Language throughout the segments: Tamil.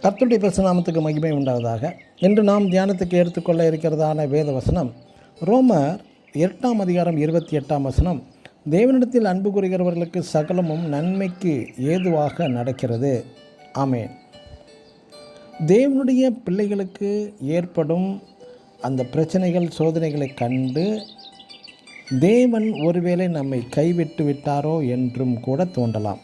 கர்த்தருடைய பரிசுநாமத்துக்கு மகிமை உண்டாவதாக. இன்று நாம் தியானத்துக்கு எடுத்துக்கொள்ள இருக்கிறதான வேத வசனம் ரோமர் 8:28. தேவனிடத்தில் அன்பு கூறுகிறவர்களுக்கு சகலமும் நன்மைக்கு ஏதுவாக நடக்கிறது. ஆமென். தேவனுடைய பிள்ளைகளுக்கு ஏற்படும் அந்த பிரச்சனைகள், சோதனைகளை கண்டு தேவன் ஒருவேளை நம்மை கைவிட்டு விட்டாரோ என்றும் கூட தோன்றலாம்.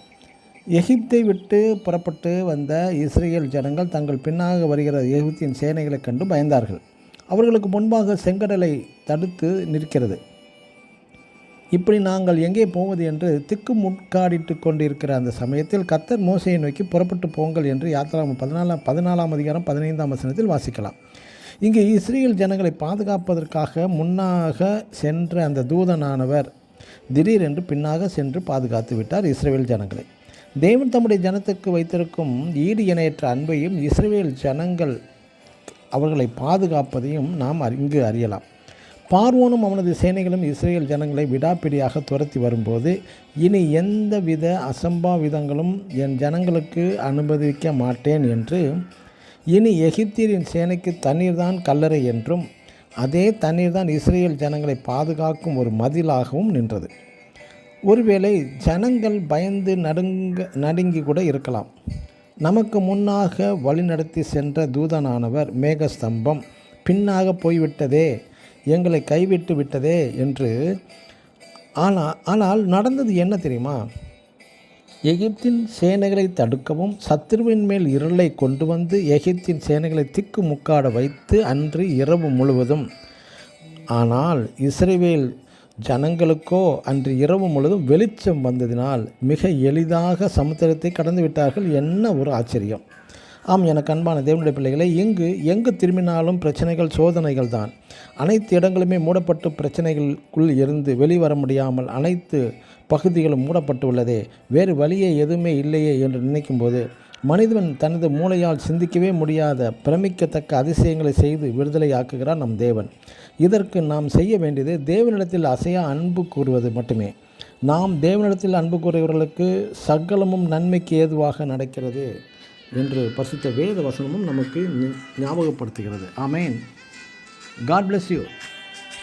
எகிப்தை விட்டு புறப்பட்டு வந்த இஸ்ரேல் ஜனங்கள் தங்கள் பின்னாக வருகிற எகிப்தின் சேனைகளை கண்டு பயந்தார்கள். அவர்களுக்கு முன்பாக செங்கடலை தடுத்து நிற்கிறது. இப்படி நாங்கள் எங்கே போவது என்று திக்கு முட்காடிட்டு கொண்டிருக்கிற அந்த சமயத்தில் கர்த்தர் மோசேயை நோக்கி புறப்பட்டு போங்கள் என்று யாத்திராகமம் 14:15 வாசிக்கலாம். இங்கே இஸ்ரேல் ஜனங்களை பாதுகாப்பதற்காக முன்னாக சென்ற அந்த தூதனானவர் திடீரென்று பின்னாக சென்று பாதுகாத்து விட்டார் இஸ்ரேல் ஜனங்களை. தேவன் தம்முடைய ஜனத்துக்கு வைத்திருக்கும் ஈடு இணையற்ற அன்பையும் இஸ்ரவேல் ஜனங்கள் அவர்களை பாதுகாப்பதையும் நாம் இங்கு அறியலாம். பார்வோனும் அவனது சேனைகளும் இஸ்ரேல் ஜனங்களை விடாப்பிடியாக துரத்தி வரும்போது, இனி எந்தவித அசம்பாவிதங்களும் என் ஜனங்களுக்கு அனுமதிக்க மாட்டேன் என்று, இனி எகிப்தியரின் சேனைக்கு தண்ணீர் தான் கல்லறை என்றும், அதே தண்ணீர் தான் இஸ்ரேல் ஜனங்களை பாதுகாக்கும் ஒரு மதிலாகவும் நின்றது. ஒருவேளை ஜனங்கள் பயந்து நடுங்கி கூட இருக்கலாம். நமக்கு முன்னாக வழிநடத்தி சென்ற தூதனானவர் மேகஸ்தம்பம் பின்னாக போய்விட்டதே, எங்களை கைவிட்டு விட்டதே என்று. ஆனால் நடந்தது என்ன தெரியுமா? எகிப்தின் சேனைகளை தடுக்கவும் சத்துருவின் மேல் இருளை கொண்டு வந்து எகிப்தின் சேனைகளை திக்கு முக்காட வைத்து அன்று இரவு முழுவதும். ஆனால் இஸ்ரவேல் ஜனங்களுக்கோ அன்று இரவு முழுவதும் வெளிச்சம் வந்ததினால் மிக எளிதாக சமுத்திரத்தை கடந்து விட்டார்கள். என்ன ஒரு ஆச்சரியம்! ஆம், எனக்கு அன்பான தேவனுடைய பிள்ளைகளை, எங்கு திரும்பினாலும் பிரச்சனைகள், சோதனைகள் தான். அனைத்து இடங்களுமே மூடப்பட்டு பிரச்சனைகளுக்குள் இருந்து வெளிவர முடியாமல் அனைத்து பகுதிகளும் மூடப்பட்டு உள்ளதே, வேறு வழியே எதுவுமே இல்லையே என்று நினைக்கும்போது மனிதன் தனது மூளையால் சிந்திக்கவே முடியாத பிரமிக்கத்தக்க அதிசயங்களை செய்து விடுதலையாக்குகிறார் நம் தேவன். இதற்கு நாம் செய்ய வேண்டியது தேவனிடத்தில் அசையா அன்பு கூறுவது மட்டுமே. நாம் தேவனிடத்தில் அன்பு கூறுகிறவர்களுக்கு சகலமும் நன்மைக்கு ஏதுவாக நடக்கிறது என்று பரிசுத்த வேத வசனமும் நமக்கு ஞாபகப்படுத்துகிறது. ஆமேன். God bless you.